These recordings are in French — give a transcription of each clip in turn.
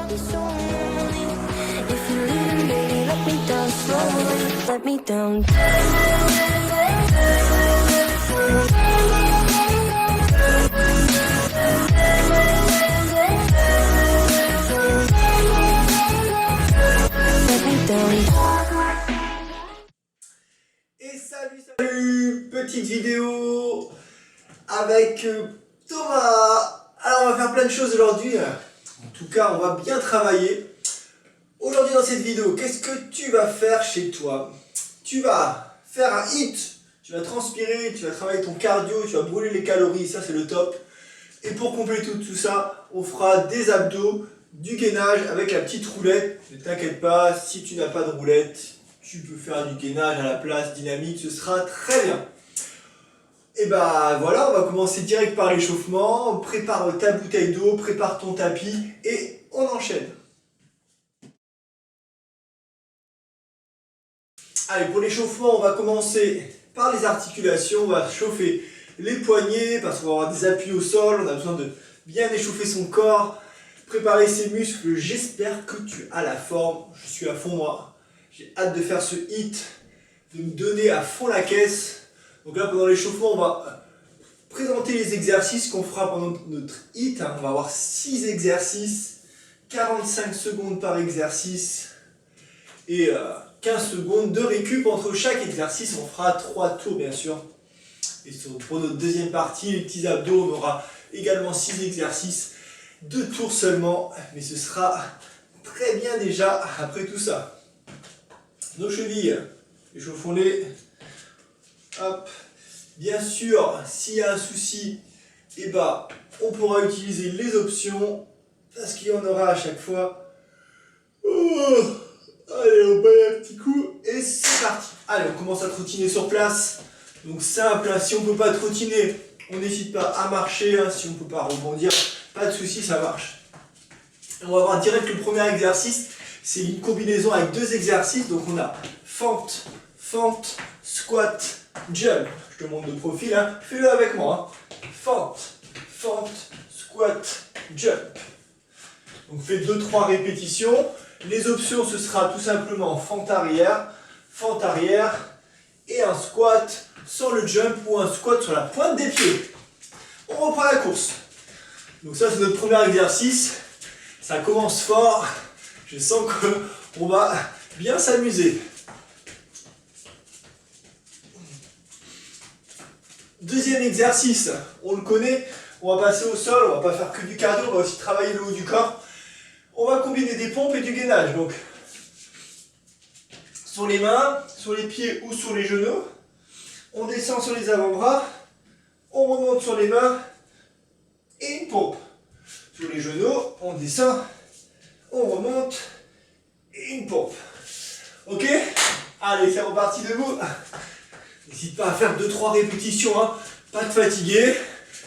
be so lonely. If you're leaving, baby, let me down slowly. Let me down. Let me down. Et salut, petite vidéo avec Thomas. Alors on va faire plein de choses aujourd'hui, en tout cas on va bien travailler. Aujourd'hui dans cette vidéo, qu'est-ce que tu vas faire chez toi? Tu vas faire un HIIT, tu vas transpirer, tu vas travailler ton cardio, tu vas brûler les calories, ça c'est le top. Et pour compléter tout ça, on fera des abdos, du gainage avec la petite roulette. Ne t'inquiète pas, si tu n'as pas de roulette, tu peux faire du gainage à la place, dynamique, ce sera très bien. Et bah voilà, on va commencer direct par l'échauffement. Prépare ta bouteille d'eau, prépare ton tapis et on enchaîne. Allez, pour l'échauffement, on va commencer par les articulations. On va chauffer les poignets parce qu'on va avoir des appuis au sol. On a besoin de bien échauffer son corps, préparer ses muscles. J'espère que tu as la forme. Je suis à fond moi. J'ai hâte de faire ce HIIT, de me donner à fond la caisse. Donc là, pendant l'échauffement, on va présenter les exercices qu'on fera pendant notre HIIT. On va avoir 6 exercices, 45 secondes par exercice et 15 secondes de récup entre chaque exercice. On fera 3 tours, bien sûr. Et pour notre deuxième partie, les petits abdos, on aura également 6 exercices, 2 tours seulement. Mais ce sera très bien déjà après tout ça. Nos chevilles, échauffons-les. Hop. Bien sûr, s'il y a un souci, eh ben, on pourra utiliser les options parce qu'il y en aura à chaque fois. Oh, allez, on bat un petit coup et c'est parti. Allez, on commence à trottiner sur place. Donc simple, si on ne peut pas trottiner, on n'hésite pas à marcher. Si on ne peut pas rebondir, pas de souci, ça marche. On va voir direct le premier exercice. C'est une combinaison avec 2 exercices. Donc on a fente, fente, squat, jump. Je te montre de profil, hein. Fais-le avec moi. Hein. Fente, fente, squat, jump. Donc fais 2-3 répétitions. Les options, ce sera tout simplement fente arrière et un squat sans le jump ou un squat sur la pointe des pieds. On reprend la course. Donc ça, c'est notre premier exercice. Ça commence fort. Je sens qu'on va bien s'amuser. Deuxième exercice, on le connaît, on va passer au sol, on va pas faire que du cardio, on va aussi travailler le haut du corps. On va combiner des pompes et du gainage, donc sur les mains, sur les pieds ou sur les genoux. On descend sur les avant-bras, on remonte sur les mains et une pompe. Sur les genoux, on descend, on remonte et une pompe. Ok? Allez, c'est reparti debout. N'hésite pas à faire 2-3 répétitions, hein. Pas de fatiguer,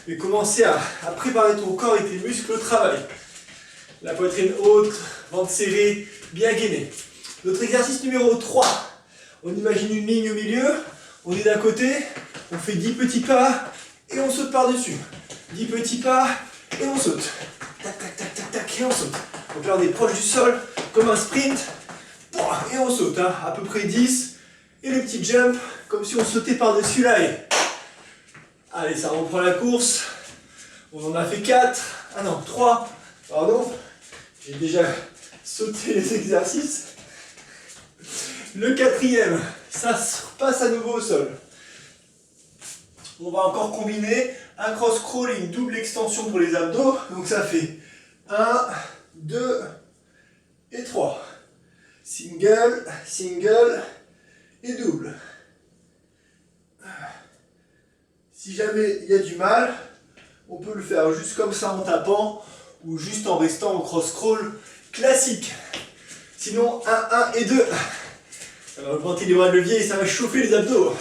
mais commencer à préparer ton corps et tes muscles au travail. La poitrine haute, ventre serré, bien gainé. Notre exercice numéro 3. On imagine une ligne au milieu, on est d'un côté, on fait 10 petits pas et on saute par-dessus. 10 petits pas et on saute. Tac, tac, tac, tac, tac, et on saute. Donc là on est proche du sol, comme un sprint, et on saute, hein, à peu près 10. Et le petit jump, comme si on sautait par-dessus l'ail. Allez, ça reprend la course. On en a fait 4. Ah non, 3. Pardon. J'ai déjà sauté les exercices. Le 4e, ça se repasse à nouveau au sol. On va encore combiner un cross crawl et une double extension pour les abdos. Donc ça fait 1, 2 et 3. Single, single et double. Si jamais il y a du mal, on peut le faire juste comme ça en tapant ou juste en restant en cross crawl classique. Sinon 1, 1 et 2. Ça va augmenter les bras de levier et ça va chauffer les abdos.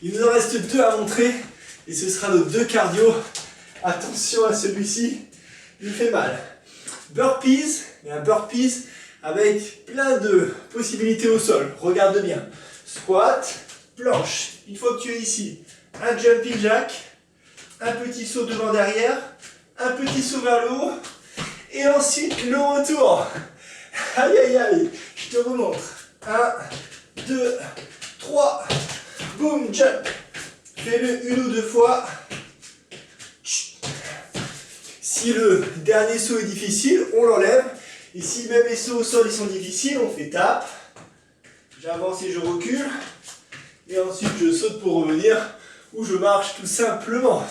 Il nous en reste 2 à montrer et ce sera nos 2 cardio. Attention à celui-ci, il fait mal. Burpees, mais un burpees avec plein de possibilités au sol. Regarde bien. Squat, planche. Une fois que tu es ici, un jumping jack, un petit saut devant derrière, un petit saut vers le haut Et ensuite, le retour. Aïe, aïe, aïe. Je te remontre. 1, 2, 3. Boom, jump. Fais-le une ou deux fois. Si le dernier saut est difficile, on l'enlève. Et si même les sauts au sol ils sont difficiles, on fait tape. J'avance et je recule. Et ensuite je saute pour revenir. Ou je marche tout simplement.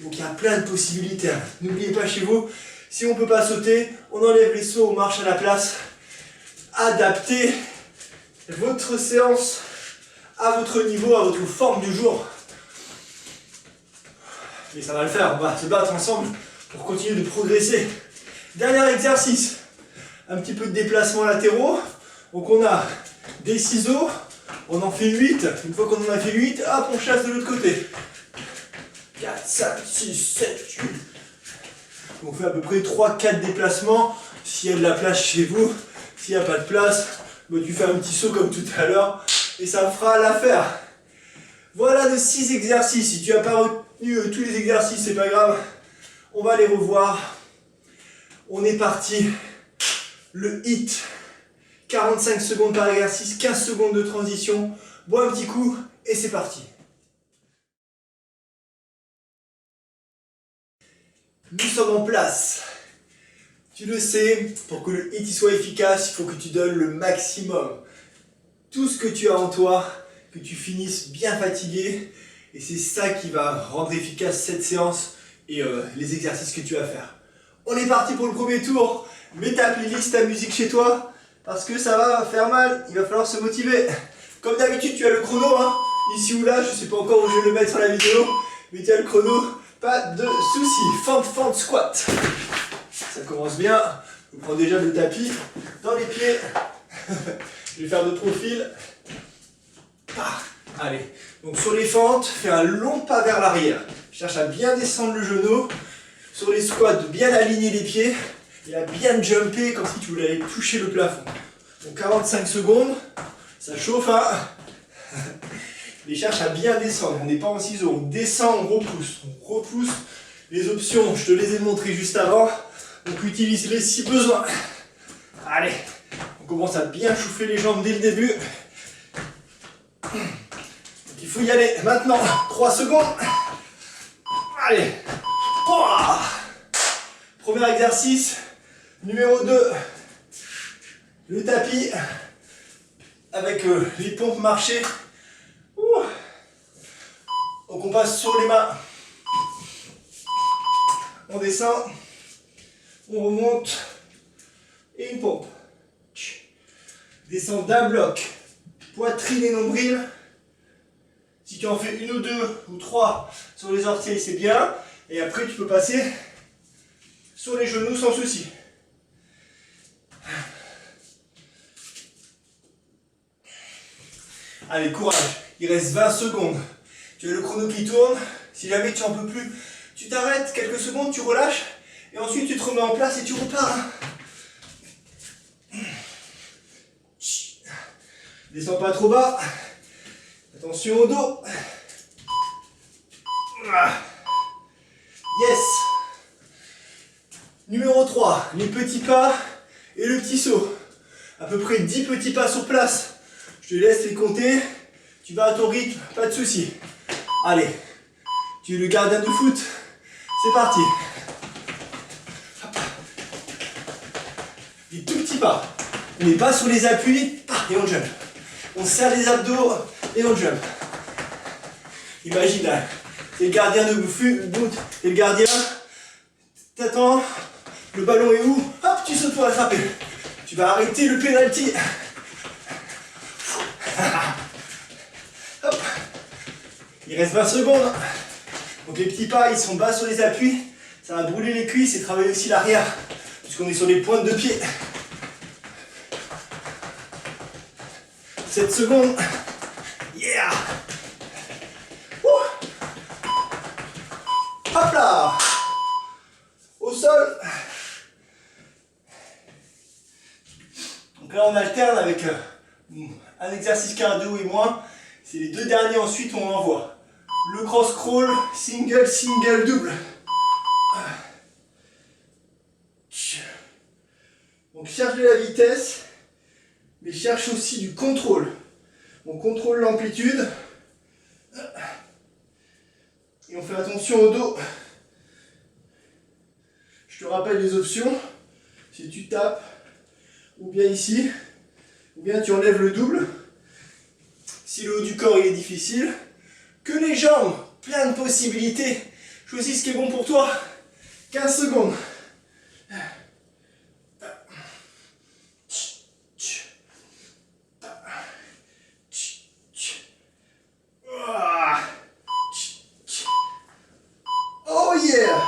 Donc il y a plein de possibilités. N'oubliez pas chez vous, si on ne peut pas sauter, on enlève les sauts, on marche à la place. Adaptez votre séance à votre niveau, à votre forme du jour. Mais ça va le faire, on va se battre ensemble pour continuer de progresser. Dernier exercice, un petit peu de déplacement latéraux. Donc on a des ciseaux, on en fait 8. Une fois qu'on en a fait 8, hop, on chasse de l'autre côté. 4, 5, 6, 7, 8. On fait à peu près 3-4 déplacements. S'il y a de la place chez vous, s'il n'y a pas de place, bah, tu fais un petit saut comme tout à l'heure et ça fera l'affaire. Voilà de 6 exercices. Si tu n'as pas retenu tous les exercices, c'est pas grave. On va les revoir. On est parti. Le hit. 45 secondes par exercice, 15 secondes de transition. Bois un petit coup et c'est parti. Nous sommes en place. Tu le sais, pour que le hit soit efficace, il faut que tu donnes le maximum. Tout ce que tu as en toi, que tu finisses bien fatigué. Et c'est ça qui va rendre efficace cette séance et les exercices que tu vas faire. On est parti pour le premier tour. Mets ta playlist, ta musique chez toi, parce que ça va faire mal. Il va falloir se motiver. Comme d'habitude, tu as le chrono, hein, ici ou là. Je ne sais pas encore où je vais le mettre sur la vidéo, mais tu as le chrono. Pas de soucis. Fente, squat. Ça commence bien. Je prends déjà le tapis dans les pieds. Je vais faire de profil. Allez. Donc sur les fentes, fais un long pas vers l'arrière. Cherche à bien descendre le genou. Sur les squats, bien aligner les pieds. Et à bien jumper comme si tu voulais aller toucher le plafond. Donc 45 secondes. Ça chauffe, hein. Mais cherche à bien descendre, on n'est pas en ciseaux, on descend, on repousse. Les options, je te les ai montrées juste avant, donc utilise-les si besoin. Allez, on commence à bien chauffer les jambes dès le début. Donc il faut y aller maintenant, 3 secondes. Allez, premier exercice, numéro 2, le tapis avec les pompes marchées. Donc on passe sur les mains, on descend, on remonte et une pompe. Descend d'un bloc, poitrine et nombril. Si tu en fais une ou deux ou trois sur les orteils, c'est bien. Et après tu peux passer sur les genoux sans souci. Allez, courage, il reste 20 secondes. Tu as le chrono qui tourne, si jamais tu n'en peux plus, tu t'arrêtes quelques secondes, tu relâches, et ensuite tu te remets en place et tu repars. Descends pas trop bas, attention au dos. Yes. Numéro 3, les petits pas et le petit saut. À peu près 10 petits pas sur place. Je te laisse les compter, tu vas à ton rythme, pas de soucis. Allez, tu es le gardien de foot, c'est parti. Des tout petits pas, on n'est pas sur les appuis et on jump. On serre les abdos et on jump. Imagine, t'es le gardien de foot, t'es le gardien, t'attends, le ballon est où? Hop, tu sautes pour l'attraper. Tu vas arrêter le penalty. Hop. Il reste 20 secondes. Donc les petits pas, ils sont bas sur les appuis. Ça va brûler les cuisses et travailler aussi l'arrière. Puisqu'on est sur les pointes de pied. 7 secondes. Yeah. Hop là. Au sol. Donc là on alterne avec un exercice cardio et moins. C'est les deux derniers ensuite on envoie. Le cross crawl, single, double. Donc cherche de la vitesse, mais cherche aussi du contrôle. On contrôle l'amplitude. Et on fait attention au dos. Je te rappelle les options. Si tu tapes, ou bien ici, ou bien tu enlèves le double. Si le haut du corps il est difficile, que les jambes, plein de possibilités. Choisis ce qui est bon pour toi. 15 secondes. Oh yeah!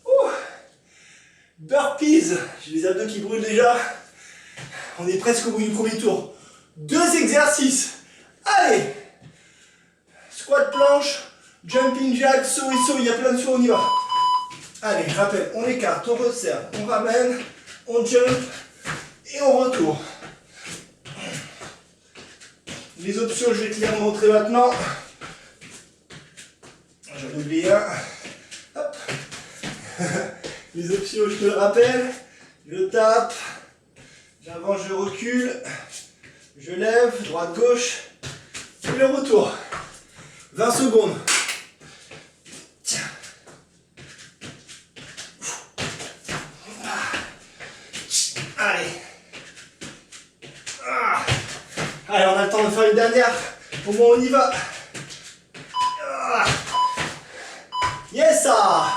Ouh. Burpees, j'ai les abdos qui brûlent déjà. On est presque au bout du premier tour. 2 exercices. Allez! Squat planche, jumping jack, saut et saut, il y a plein de sauts, on y va. Allez, je rappelle, on écarte, on resserre, on ramène, on jump et on retourne. Les options, je vais te les remontrer maintenant. J'en ai oublié un. Hop. Les options, je te le rappelle. Je tape, j'avance, je recule, je lève, droite, gauche, et le retour. 20 secondes. Allez. Allez, on a le temps de faire une dernière. Au moins, on y va. Yes, ça.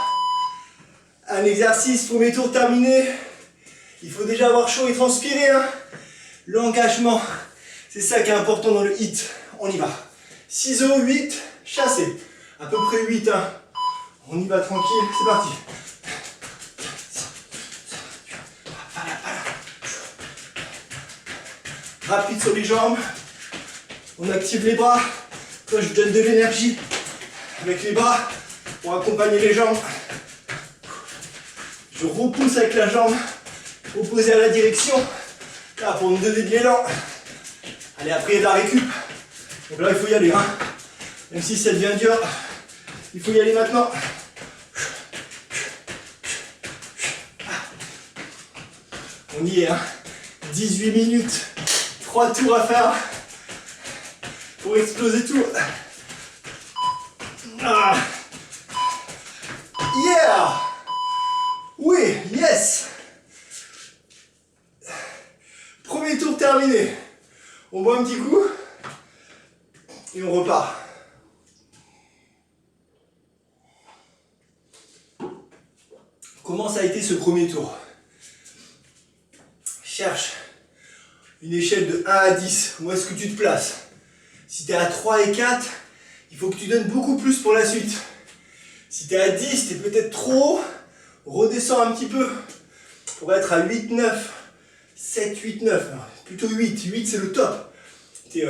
Un exercice, premier tour terminé. Il faut déjà avoir chaud et transpirer. Hein. L'engagement, c'est ça qui est important dans le HIIT. On y va. Ciseaux, 8, chassé. À peu près 8. Hein. On y va tranquille, c'est parti. Rapide sur les jambes. On active les bras. Toi, je donne de l'énergie avec les bras pour accompagner les jambes. Je repousse avec la jambe opposée à la direction. Là, pour me donner de l'élan. Allez, après, il y a de la récup. Donc là, il faut y aller. Hein. Même si ça devient dur, il faut y aller maintenant. On y est. Hein. 18 minutes. 3 tours à faire pour exploser tout. Ah. Yeah! Oui, yes! Premier tour terminé. On boit un petit coup et on repart. Comment ça a été ce premier tour? Cherche une échelle de 1 à 10. Où est-ce que tu te places? Si tu es à 3 et 4, il faut que tu donnes beaucoup plus pour la suite. Si tu es à 10, tu es peut-être trop haut. Redescends un petit peu pour être à 8, 9, 7, 8, 9. Alors, plutôt 8. 8, c'est le top. Tu es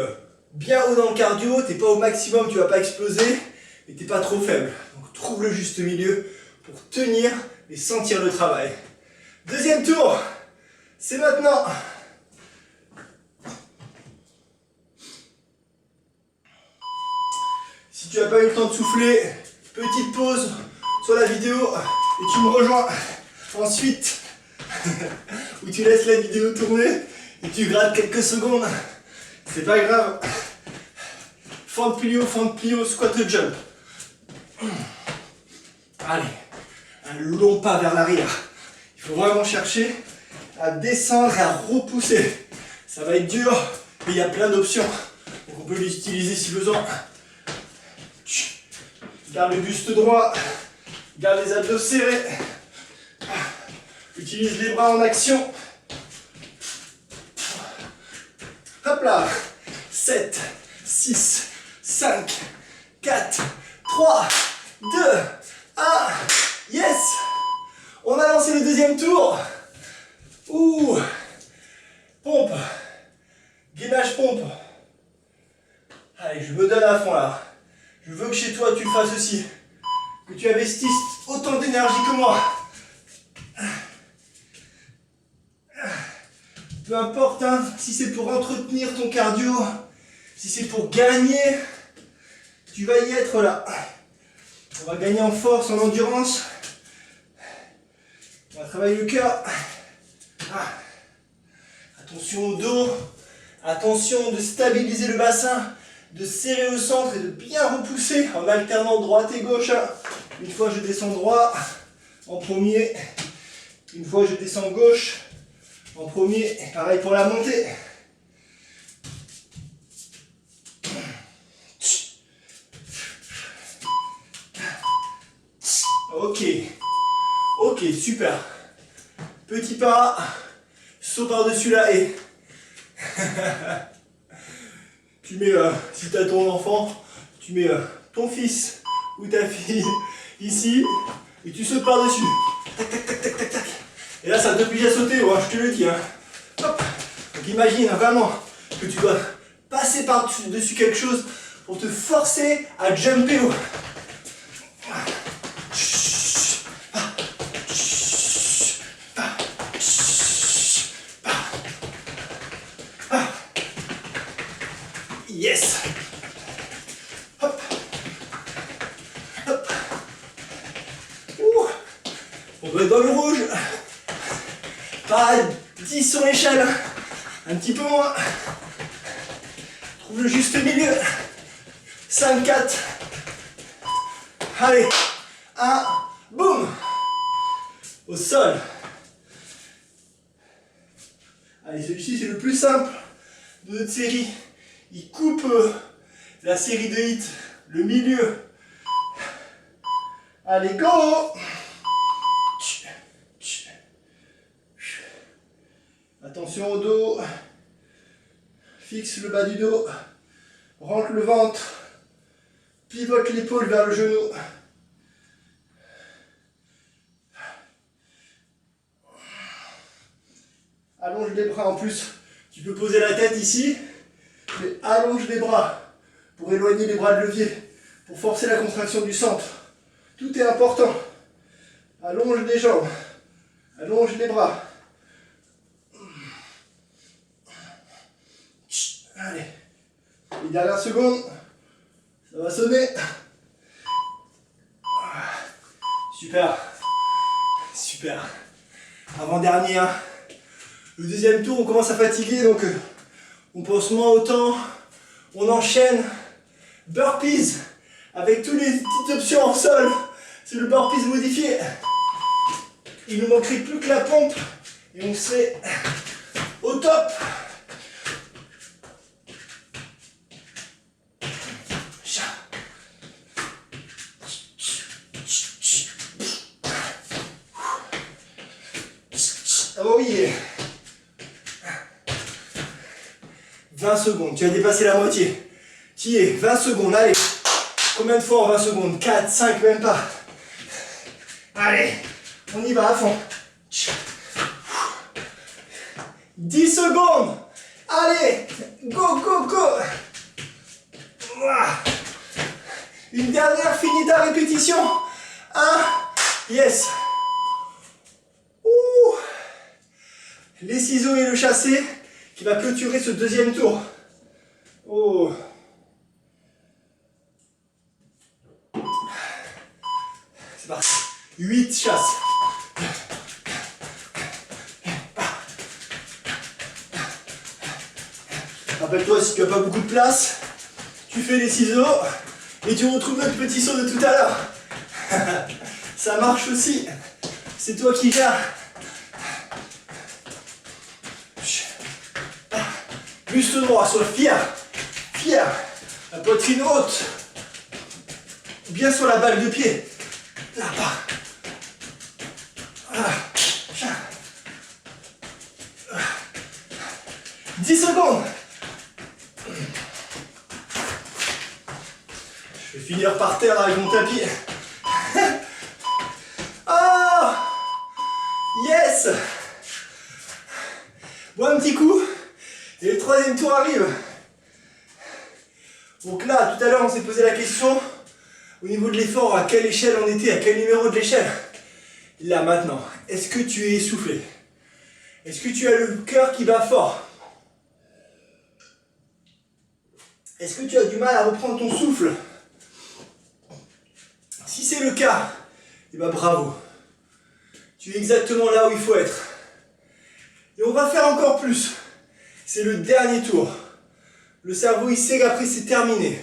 bien haut dans le cardio, tu n'es pas au maximum, tu ne vas pas exploser, mais tu n'es pas trop faible. Donc trouve le juste milieu pour tenir et sentir le travail. Deuxième tour, c'est maintenant. Si tu n'as pas eu le temps de souffler, petite pause sur la vidéo et tu me rejoins ensuite où tu laisses la vidéo tourner et tu grattes quelques secondes. C'est pas grave. Fente plio, squat jump. Allez, un long pas vers l'arrière. Il faut vraiment chercher à descendre et à repousser. Ça va être dur, mais il y a plein d'options. Donc on peut les utiliser si besoin. Garde le buste droit, garde les abdos serrés. Utilise les bras en action. Hop là. 7, 6, 5, 4, 3, 2, 1. Yes! On a lancé le deuxième tour. Ouh! Pompe. Gainage pompe. Allez, je me donne à fond là. Je veux que chez toi tu le fasses aussi. Que tu investisses autant d'énergie que moi. Peu importe, hein, si c'est pour entretenir ton cardio, si c'est pour gagner, tu vas y être là. On va gagner en force, en endurance. On va travailler le cœur. Ah. Attention au dos. Attention de stabiliser le bassin, de serrer au centre et de bien repousser en alternant droite et gauche. Une fois je descends droit en premier, une fois je descends gauche en premier, et pareil pour la montée. Ok, ok, super. Petit pas, saut par-dessus la haie. Tu mets, si tu as ton enfant, tu mets ton fils ou ta fille ici et tu sautes par-dessus. Tac, tac, tac, tac, tac, tac. Et là, ça t'oblige à sauter, ouais, je te le dis. Hein. Hop. Donc imagine vraiment que tu dois passer par-dessus quelque chose pour te forcer à jumper haut. Yes. Hop. Hop. Ouh. On doit être dans le rouge. Pas 10 sur l'échelle. Un petit peu moins. Trouve le juste milieu. 5, 4. Allez. 1. Boum. Au sol. Allez, celui-ci c'est le plus simple de notre série. Il coupe la série de hits, le milieu. Allez, go! Attention au dos. Fixe le bas du dos. Rentre le ventre. Pivote l'épaule vers le genou. Allonge les bras en plus. Tu peux poser la tête ici. Mais allonge les bras pour éloigner les bras de levier, pour forcer la contraction du centre. Tout est important. Allonge les jambes, allonge les bras. Allez, les dernières secondes, ça va sonner. Super, super. Avant-dernier, hein. Le deuxième tour, on commence à fatiguer, donc on pense moins au temps, on enchaîne. Burpees, avec toutes les petites options en sol, c'est le burpees modifié. Il nous manquerait plus que la pompe et on serait au top. Oh yeah. 20 secondes, tu as dépassé la moitié. Tu y es, 20 secondes, allez. Combien de fois en 20 secondes? 4, 5, même pas. Allez, on y va à fond. 10 secondes. Allez, go, go, go. Une dernière, finis ta répétition. 1, yes. Ouh. Les ciseaux et le chassé qui va clôturer ce deuxième tour. Oh. C'est parti. 8 chasses. Rappelle-toi, si tu n'as pas beaucoup de place, tu fais les ciseaux et tu retrouves notre petit saut de tout à l'heure. Ça marche aussi. C'est toi qui gères. Buste droit, sois fier. Fier. La poitrine haute. Bien sur la balle de pied. Là-bas. Voilà. 10 secondes. Je vais finir par terre avec mon tapis. Oh! Yes! Bon, un petit coup. Et le troisième tour arrive. Donc là, tout à l'heure, on s'est posé la question au niveau de l'effort, à quelle échelle on était, à quel numéro de l'échelle. Là, maintenant, est-ce que tu es essoufflé? Est-ce que tu as le cœur qui bat fort? Est-ce que tu as du mal à reprendre ton souffle? Si c'est le cas, eh ben bravo. Tu es exactement là où il faut être. Et on va faire encore plus. C'est le dernier tour. Le cerveau, il sait qu'après, c'est terminé.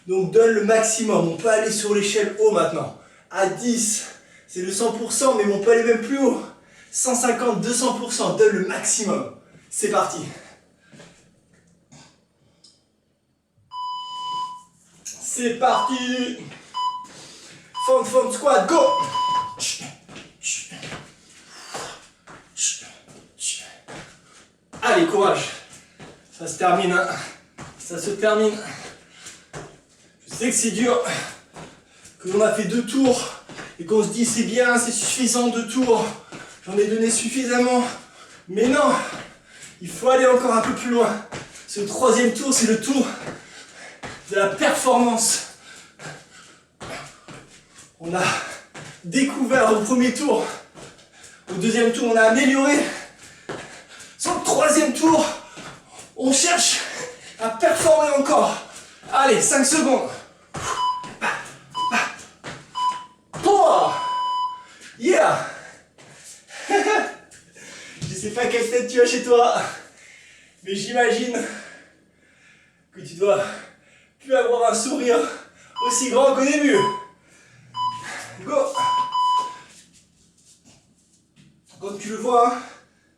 Donc, donne le maximum. On peut aller sur l'échelle haut maintenant. À 10, c'est le 100%, mais on peut aller même plus haut. 150, 200%. Donne le maximum. C'est parti. C'est parti. Front squat, go. Allez, courage. Ça se termine, hein. Ça se termine. Je sais que c'est dur, que l'on a fait 2 tours et qu'on se dit c'est bien, c'est suffisant 2 tours. J'en ai donné suffisamment. Mais non, il faut aller encore un peu plus loin. Ce 3e tour, c'est le tour de la performance. On a découvert au 1er tour. Au 2e tour, on a amélioré. Sur le 3e tour, on cherche à performer encore. Allez, 5 secondes. 3. Yeah. Je sais pas quelle tête tu as chez toi, mais j'imagine que tu dois plus avoir un sourire aussi grand qu'au début. Go. Comme tu le vois, hein,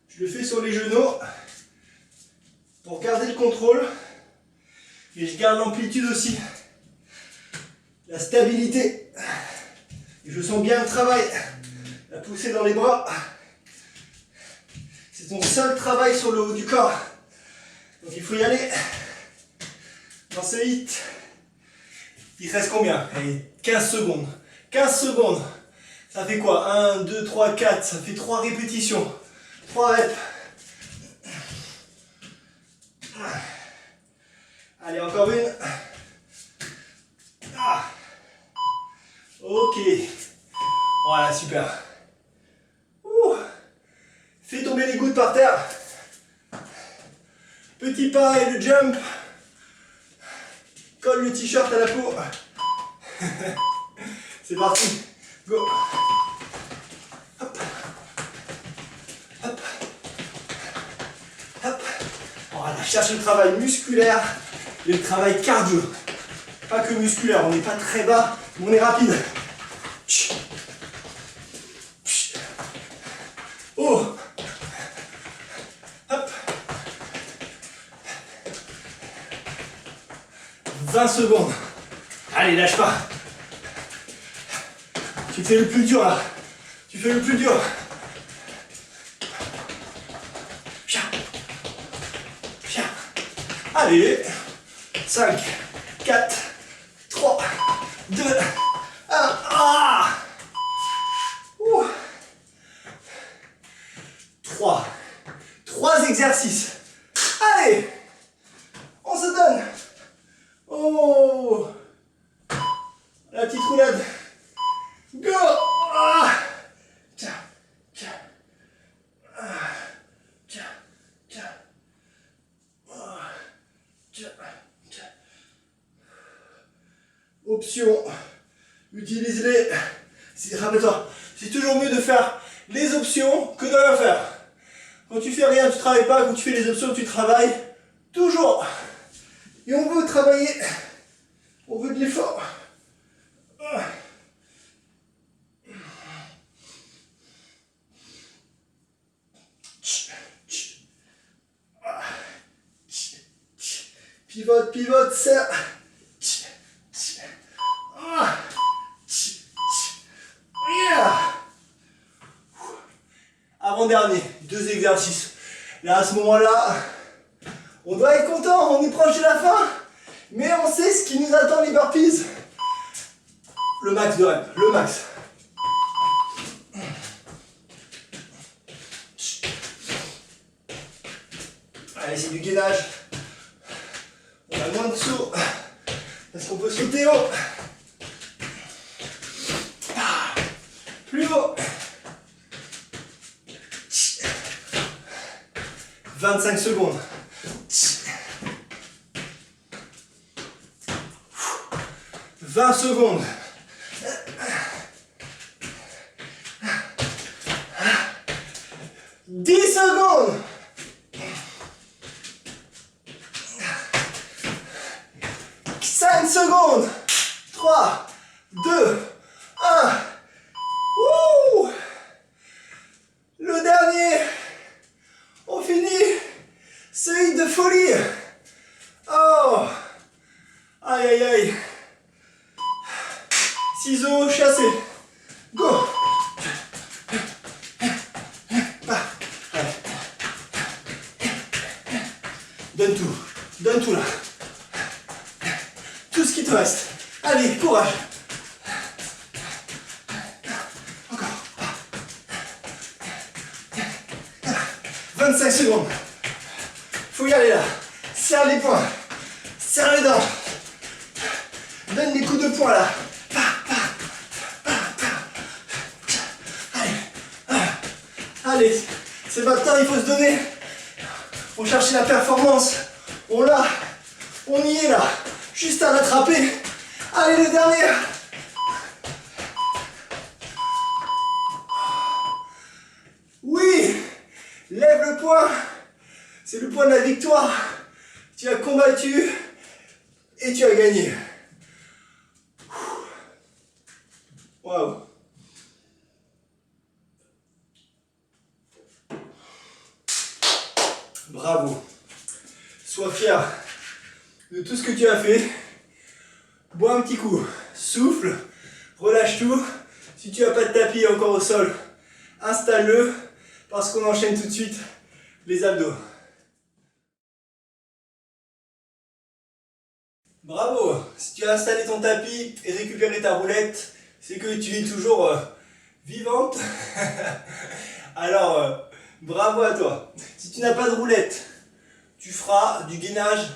je le fais sur les genoux pour garder le contrôle. Et je garde l'amplitude aussi. La stabilité. Et je sens bien le travail. La poussée dans les bras. C'est ton seul travail sur le haut du corps. Donc il faut y aller. Dans ce hit. Il reste combien? Allez, 15 secondes. 15 secondes. Ça fait quoi? 1, 2, 3, 4. Ça fait 3 répétitions. 3 reps. Allez, encore une. Ah. Ok. Voilà, super. Ouh. Fais tomber les gouttes par terre. Petit pas et le jump. Colle le t-shirt à la peau. C'est parti. Go. Hop. Hop. Hop. Voilà, cherche le travail musculaire et le travail cardio. Pas que musculaire, on n'est pas très bas, mais on est rapide. Oh. Hop. 20 secondes. Allez, lâche pas. Tu fais le plus dur là. Tu fais le plus dur. Allez. 5, 4, 3, 2, 1. Ah. 3 exercices. Allez. On se donne. Oh. La petite roulade. Go. Ah. Tiens. Tiens. Ah. Tiens. Tiens. Ah. Tiens. Tiens. Options. Utilise-les. Rappelle-toi, c'est toujours mieux de faire les options que de rien faire. Quand tu fais rien, tu travailles pas. Quand tu fais les options, tu travailles toujours. Et on veut travailler. On veut de l'effort. Pivote, pivote, serre. Avant-dernier, 2 exercices. Là, à ce moment-là, on doit être content, on est proche de la fin, mais on sait ce qui nous attend les burpees. Le max de reps, le max. Allez, c'est du gainage. On a moins de sauts, parce qu'on peut sauter haut. Plus haut. 25 secondes. 20 secondes. 10 secondes. folie. Oh. Aïe, aïe, aïe. Ciseaux, chassez. Go. Donne tout là. Tout ce qui te reste. Allez, courage. Encore. 25 secondes. Faut y aller là. Serre les poings. Serre les dents. Donne des coups de poing là. Allez, c'est maintenant, il faut se donner. On cherchait la performance. On l'a. On y est là. Juste à l'attraper. Allez, le dernier. Oui. Lève le poing. C'est le point de la victoire. Tu as combattu et tu as gagné. Waouh. Bravo. Sois fier de tout ce que tu as fait. Bois un petit coup. Souffle. Relâche tout. Si tu n'as pas de tapis encore au sol, installe-le parce qu'on enchaîne tout de suite les abdos. Bravo. Si tu as installé ton tapis et récupéré ta roulette, c'est que tu es toujours vivante. Alors, bravo à toi. Si tu n'as pas de roulette, tu feras du gainage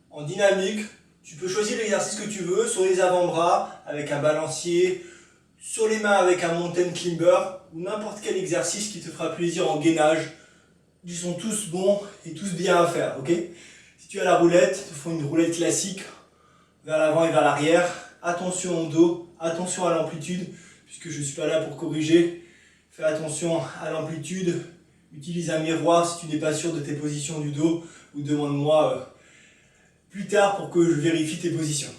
en dynamique. Tu peux choisir l'exercice que tu veux, sur les avant-bras avec un balancier, sur les mains avec un mountain climber, ou n'importe quel exercice qui te fera plaisir en gainage. Ils sont tous bons et tous bien à faire, ok? Si tu as la roulette, il te faut une roulette classique, vers l'avant et vers l'arrière. Attention au dos, attention à l'amplitude, puisque je ne suis pas là pour corriger. Fais attention à l'amplitude. Utilise un miroir si tu n'es pas sûr de tes positions du dos, ou demande-moi plus tard pour que je vérifie tes positions.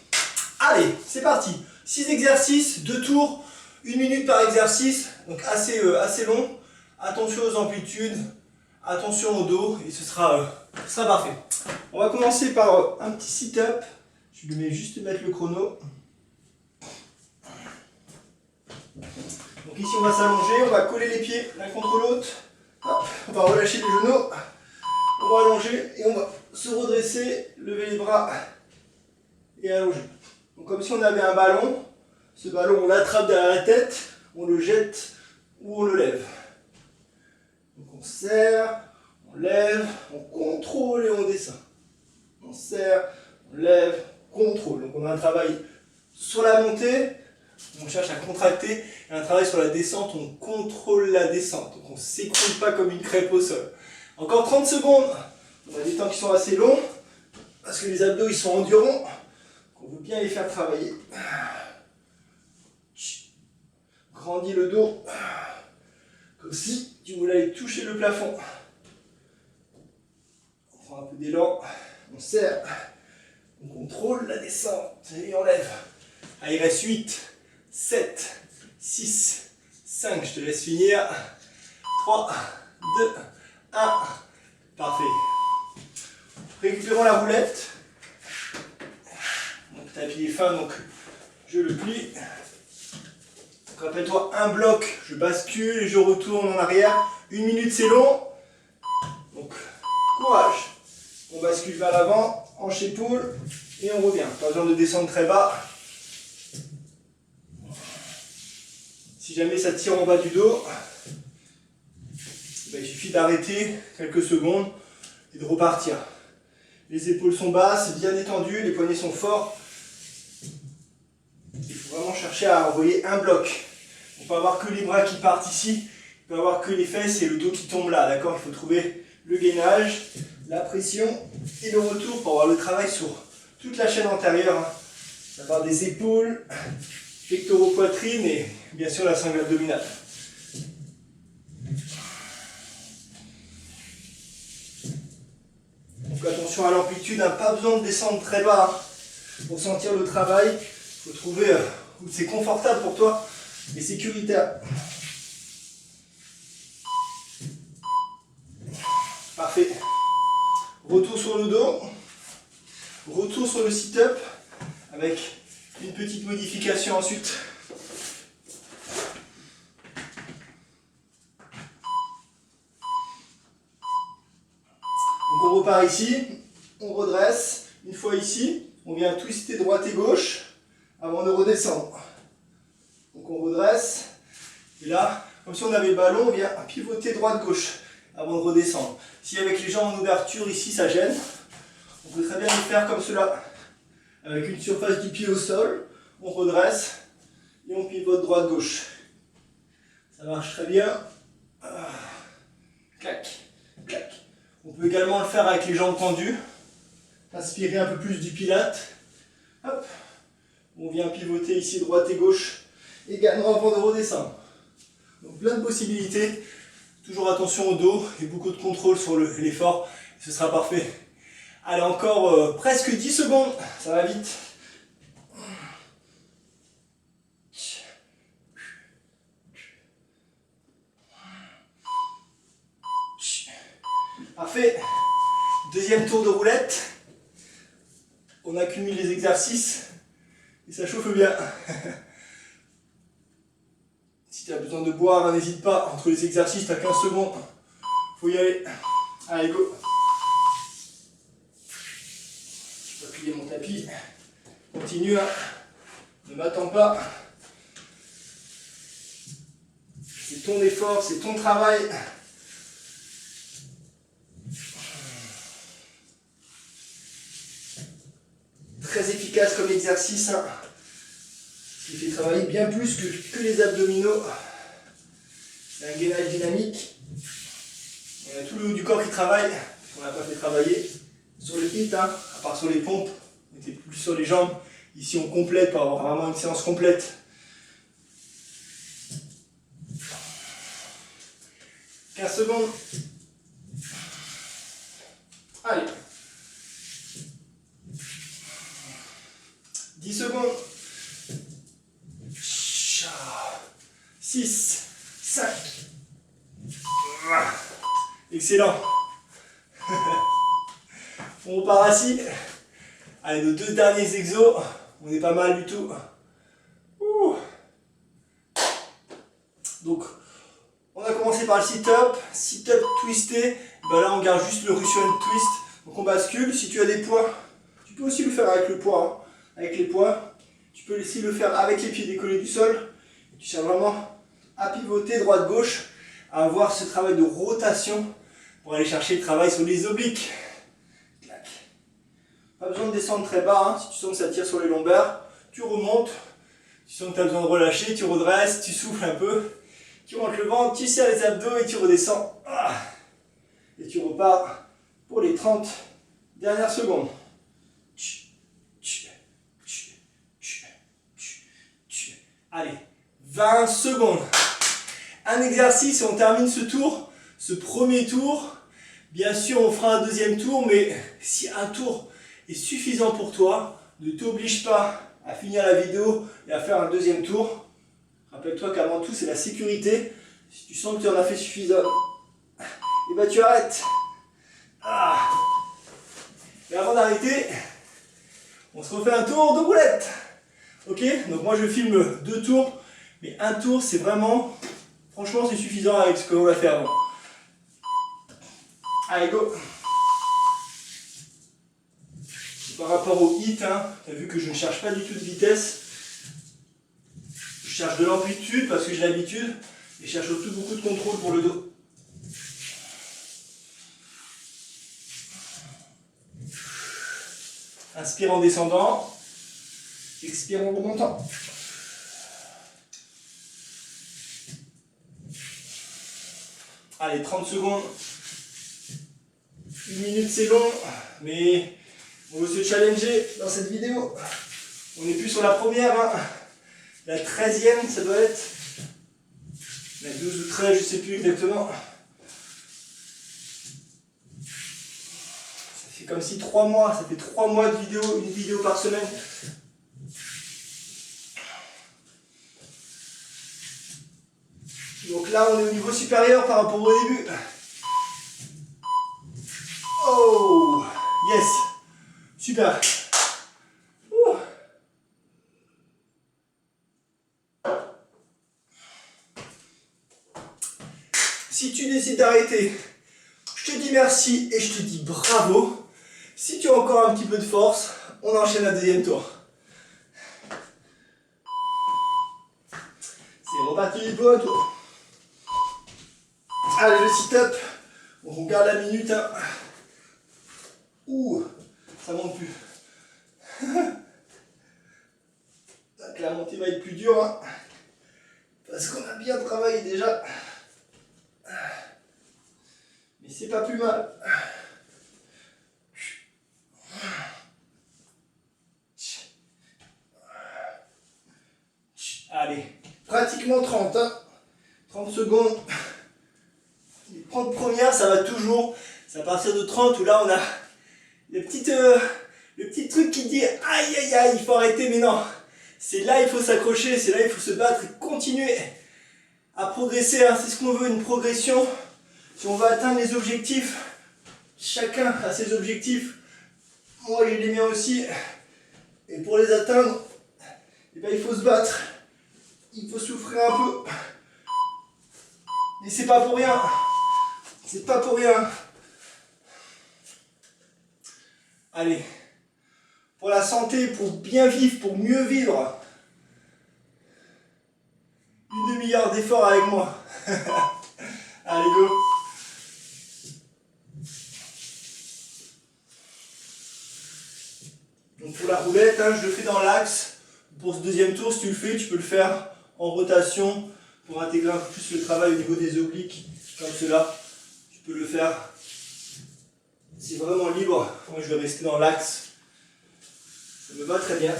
Allez, c'est parti. 6 exercices, 2 tours, 1 minute par exercice, donc assez long. Attention aux amplitudes, attention au dos, et ce sera parfait. On va commencer par un petit sit-up. Je vais juste mettre le chrono. Donc ici on va s'allonger, on va coller les pieds l'un contre l'autre. On va relâcher les genoux, on va allonger et on va se redresser, lever les bras et allonger. Donc comme si on avait un ballon, ce ballon on l'attrape derrière la tête, on le jette ou on le lève. Donc on serre, on lève, on contrôle et on descend. On serre, on lève, on contrôle. Donc on a un travail sur la montée, on cherche à contracter, et un travail sur la descente, on contrôle la descente. Donc on ne s'écroule pas comme une crêpe au sol. Encore 30 secondes. On a des temps qui sont assez longs, parce que les abdos ils sont endurants. On veut bien les faire travailler. Grandis le dos, comme si tu voulais aller toucher le plafond. On prend un peu d'élan, on serre, on contrôle la descente et on lève. Allez, il reste 8, 7, 6, 5, je te laisse finir. 3, 2, 1, parfait. Récupérons la roulette. Mon tapis est fin, donc je le plie. Rappelle-toi, un bloc, je bascule et je retourne en arrière. 1 minute, c'est long. Donc, courage. On bascule vers l'avant, hanche épaule, et on revient. Pas besoin de descendre très bas. Si jamais ça tire en bas du dos, il suffit d'arrêter quelques secondes et de repartir. Les épaules sont basses, bien détendues, les poignets sont forts. Il faut vraiment chercher à envoyer un bloc. On ne peut avoir que les bras qui partent ici, il peut avoir que les fesses et le dos qui tombe là, d'accord? Il faut trouver le gainage, la pression et le retour pour avoir le travail sur toute la chaîne antérieure. D'avoir des épaules, pectoraux, poitrine et bien sûr la sangle abdominale. Donc attention à l'amplitude, pas besoin de descendre très bas pour sentir le travail. Il faut trouver où c'est confortable pour toi et sécuritaire. Parfait. Retour sur le dos. Retour sur le sit-up avec une petite modification ensuite. Donc on repart ici, on redresse. Une fois ici, on vient twister droite et gauche avant de redescendre. Donc on redresse. Et là, comme si on avait le ballon, on vient pivoter droite-gauche avant de redescendre. Si avec les jambes en ouverture ici, ça gêne, on peut très bien le faire comme cela. Avec une surface du pied au sol, on redresse et on pivote droite-gauche. Ça marche très bien. Clac, clac. On peut également le faire avec les jambes tendues. Inspirer un peu plus du pilate. Hop. On vient pivoter ici droite et gauche également avant de redescendre. Donc plein de possibilités. Toujours attention au dos et beaucoup de contrôle sur l'effort. Ce sera parfait. Allez, encore presque 10 secondes. Ça va vite. Parfait. Deuxième tour de roulette. On accumule les exercices et ça chauffe bien. Si tu as besoin de boire, n'hésite pas. Entre les exercices, tu as 15 secondes. Faut y aller. Allez, go. Je peux plier mon tapis. Continue. Hein. Ne m'attends pas. C'est ton effort, c'est ton travail. Très efficace comme exercice. Hein. Il fait travailler bien plus que les abdominaux. C'est un gainage dynamique. Il y a tout le haut du corps qui travaille. On n'a pas fait travailler sur le hit, hein, à part sur les pompes. On était plus sur les jambes. Ici on complète pour avoir vraiment une séance complète. 15 secondes. Allez. 10 secondes. 6, 5. Excellent. On repart assis. Allez, nos deux derniers exos. On est pas mal du tout. Ouh. Donc, on a commencé par le sit-up. Sit-up twisté. Ben là, on garde juste le Russian twist. Donc, on bascule. Si tu as des poids, tu peux aussi le faire avec le poids. Hein. Avec les poids. Tu peux aussi le faire avec les pieds décollés du sol. Tu cherches vraiment à pivoter droite-gauche, à avoir ce travail de rotation pour aller chercher le travail sur les obliques. Clac. Pas besoin de descendre très bas, hein. Si tu sens que ça tire sur les lombaires, tu remontes. Tu sens que tu as besoin de relâcher, tu redresses, tu souffles un peu, tu montes le ventre, tu serres les abdos et tu redescends. Et tu repars pour les 30 dernières secondes. Allez, 20 secondes. Un exercice et on termine ce tour, ce premier tour. Bien sûr, on fera un deuxième tour, mais si un tour est suffisant pour toi, ne t'oblige pas à finir la vidéo et à faire un deuxième tour. Rappelle-toi qu'avant tout, c'est la sécurité. Si tu sens que tu en as fait suffisant, et ben tu arrêtes. Et avant d'arrêter, on se refait un tour de roulette. Ok, donc moi je filme 2 tours, mais un tour c'est vraiment, franchement c'est suffisant avec ce qu'on va faire avant. Allez go. Par rapport au hit, hein, tu as vu que je ne cherche pas du tout de vitesse. Je cherche de l'amplitude parce que j'ai l'habitude et je cherche surtout beaucoup de contrôle pour le dos. Inspire en descendant. Expire en remontant. Allez, 30 secondes. 1 minute c'est long, mais on veut se challenger dans cette vidéo. On n'est plus sur la première, hein. La 13e, ça doit être. La 12 ou 13, je ne sais plus exactement. Ça fait comme si 3 mois, ça fait 3 mois de vidéo, une vidéo par semaine. Donc là, on est au niveau supérieur par rapport au début. Oh! Yes. Super. Ouh. Si tu décides d'arrêter, je te dis merci et je te dis bravo. Si tu as encore un petit peu de force, on enchaîne un deuxième tour. C'est reparti pour un tour. Allez, le sit-up. On regarde la minute. Hein. Ouh, ça monte plus. Donc, la montée va être plus dure. Hein, parce qu'on a bien travaillé déjà. Mais c'est pas plus mal. Allez, pratiquement 30. Hein. 30 secondes. Les 30 premières, ça va toujours. C'est à partir de 30 où là on a le petit truc qui dit aïe aïe aïe, il faut arrêter, mais non. C'est là il faut s'accrocher, c'est là il faut se battre et continuer à progresser. Hein. C'est ce qu'on veut, une progression. Si on veut atteindre les objectifs, chacun a ses objectifs. Moi j'ai les miens aussi. Et pour les atteindre, eh ben, il faut se battre. Il faut souffrir un peu. Et c'est pas pour rien. C'est pas pour rien. Allez. Pour la santé, pour bien vivre, pour mieux vivre. Une demi-heure d'effort avec moi. Allez, go. Donc pour la roulette, hein, je le fais dans l'axe. Pour ce deuxième tour, si tu le fais, tu peux le faire en rotation pour intégrer un peu plus le travail au niveau des obliques, comme cela. Tu peux le faire. C'est vraiment libre. Moi, je vais rester dans l'axe. Ça me va très bien.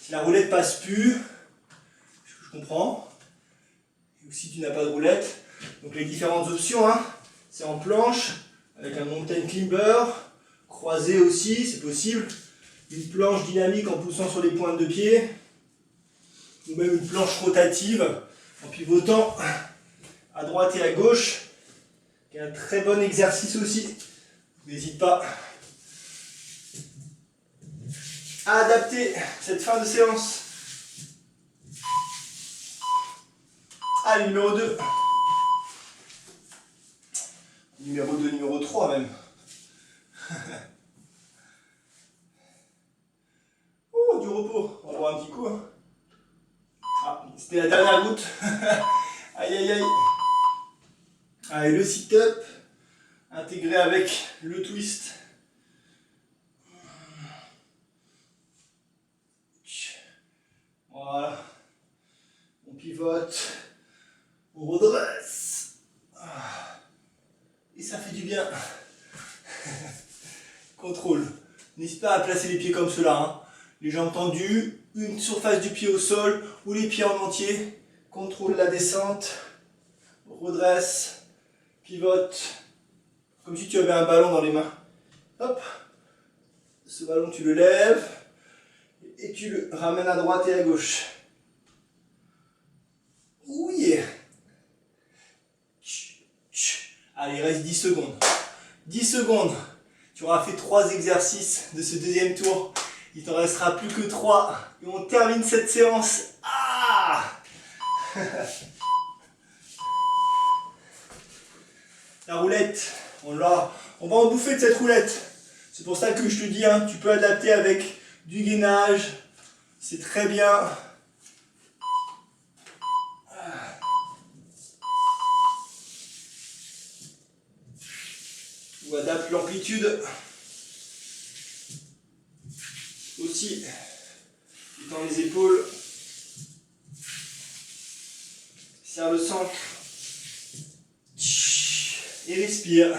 Si la roulette passe plus, ce que je comprends, ou si tu n'as pas de roulette, donc les différentes options, hein, c'est en planche, avec un mountain climber, croisé aussi, c'est possible, une planche dynamique en poussant sur les pointes de pied, ou même une planche rotative en pivotant à droite et à gauche, qui est un très bon exercice aussi. N'hésite pas à adapter cette fin de séance. Allez, numéro 2. Numéro 2, numéro 3 même. Oh, du repos. On va boire un petit coup. Hein. Ah, c'était la dernière goutte. Aïe, aïe, aïe. Allez, le sit-up. Intégré avec le twist. Voilà. On pivote. On redresse. Et ça fait du bien. Contrôle. N'hésite pas à placer les pieds comme cela. Hein. Les jambes tendues, une surface du pied au sol ou les pieds en entier. Contrôle la descente. Redresse. Pivote. Comme si tu avais un ballon dans les mains. Hop. Ce ballon, tu le lèves. Et tu le ramènes à droite et à gauche. Oui. Allez, il reste 10 secondes. 10 secondes. Tu auras fait 3 exercices de ce deuxième tour. Il t'en restera plus que 3. Et on termine cette séance. Ah. La roulette, on va en bouffer de cette roulette. C'est pour ça que je te dis, hein, tu peux adapter avec du gainage. C'est très bien. Ou adapte l'amplitude. Aussi, dans les épaules. Serre le centre. Et respire.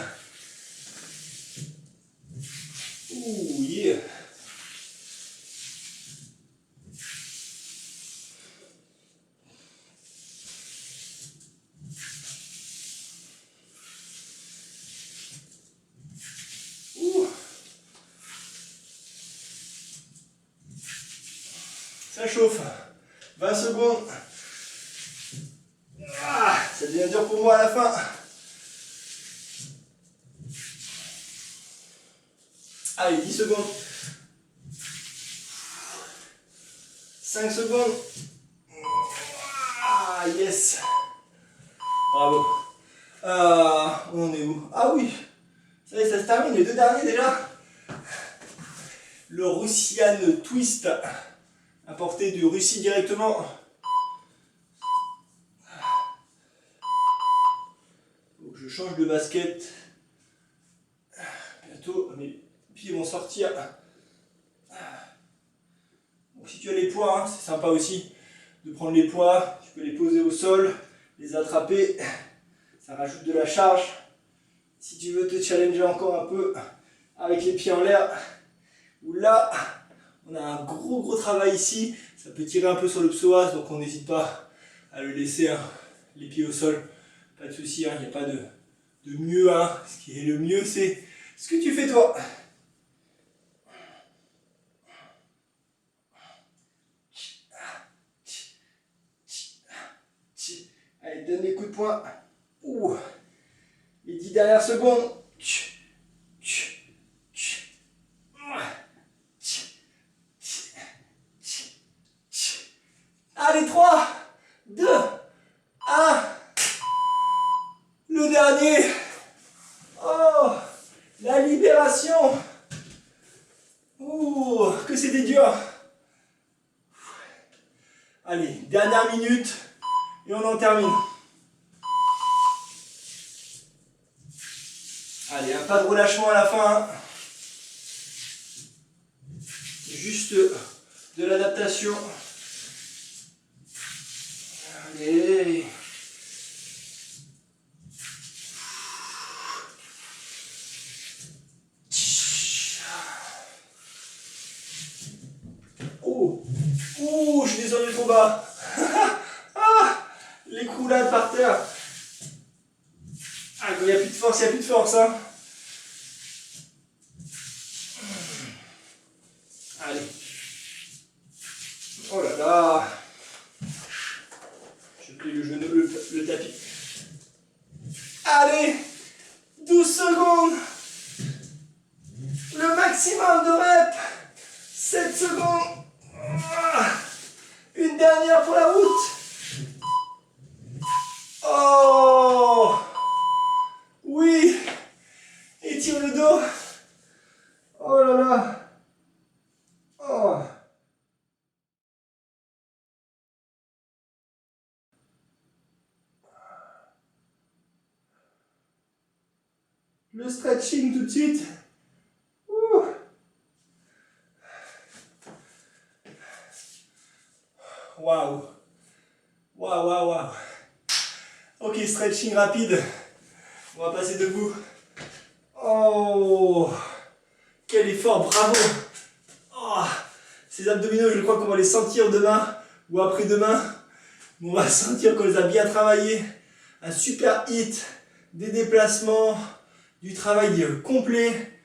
Ouh, yeah. Ça chauffe. 20 secondes. Ah, ça devient dur pour moi à la fin. Allez, 10 secondes. 5 secondes. Ah, yes. Bravo. On en est où? Ah oui. Ça y est, ça se termine. Les deux derniers déjà. Le Russian Twist. Importé de Russie directement. Faut que je change de basket. Bientôt, mes pieds vont sortir. Donc si tu as les poids, hein, c'est sympa aussi de prendre les poids. Tu peux les poser au sol, les attraper. Ça rajoute de la charge. Si tu veux te challenger encore un peu avec les pieds en l'air, ou là, on a un gros travail ici. Ça peut tirer un peu sur le psoas, donc on n'hésite pas à le laisser, hein, les pieds au sol. Pas de souci, il n'y a pas de mieux. Hein. Ce qui est le mieux, c'est ce que tu fais toi. Allez, donne les coups de poing. Ouh. Les 10 dernières secondes. Allez, 3, 2, 1. Le dernier. Oh, la libération. Ouh, que c'était dur. Allez, dernière minute et on en termine. Allez, pas de relâchement à la fin. Juste de l'adaptation. Allez. Oh, oh, je suis descendu trop bas. Ah, les croulades par terre. Ah, il n'y a plus de force, il n'y a plus de force. Hein. Allez. Oh là là. Je plie le genou, le tapis. Allez. 12 secondes. Le maximum de reps. 7 secondes. Une dernière pour la route. Oh. Oui. Étire le dos. Oh là là. Oh. Le stretching tout de suite. Ouh. Waouh. Waouh, waouh, waouh. Ok, stretching rapide. On va passer debout. Oh. Quel effort, bravo. Oh. Ces abdominaux, je crois qu'on va les sentir demain ou après-demain. On va sentir qu'on les a bien travaillés. Un super hit, des déplacements, du travail complet.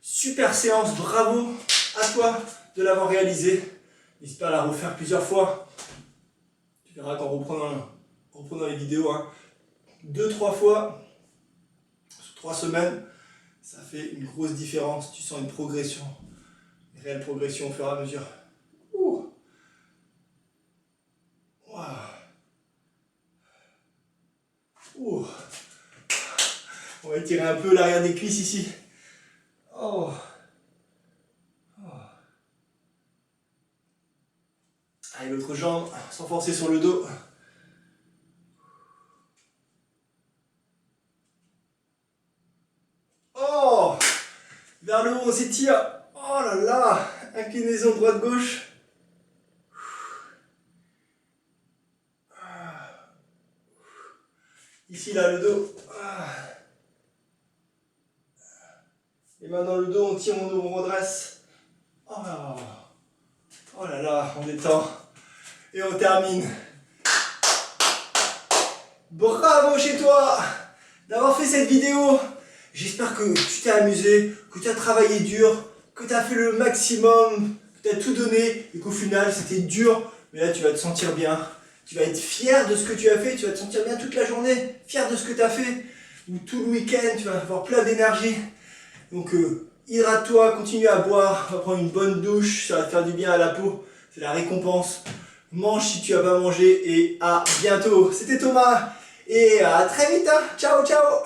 Super séance, bravo à toi de l'avoir réalisé. N'hésite pas à la refaire plusieurs fois. Tu verras qu'en reprenant les vidéos, hein, 2-3 fois sur 3 semaines, ça fait une grosse différence. Tu sens une progression, une réelle progression au fur et à mesure. Ouh. Wow. Ouh. On va étirer un peu l'arrière des cuisses ici. Oh. Oh. Allez, l'autre jambe, sans forcer sur le dos. Oh. Vers le haut, on s'étire. Oh là là. Inclinaison droite-gauche. Ici, là, le dos. Et maintenant, le dos, on tire, on redresse. Oh là, oh là là, on détend. Et on termine. Bravo chez toi d'avoir fait cette vidéo. J'espère que tu t'es amusé, que tu as travaillé dur, que tu as fait le maximum, que tu as tout donné et qu'au final, c'était dur. Mais là, tu vas te sentir bien. Tu vas être fier de ce que tu as fait, tu vas te sentir bien toute la journée, fier de ce que tu as fait. Ou tout le week-end, tu vas avoir plein d'énergie. Donc Hydrate-toi, continue à boire, va prendre une bonne douche, ça va te faire du bien à la peau, c'est la récompense. Mange si tu n'as pas mangé et à bientôt. C'était Thomas et à très vite, hein. Ciao ciao.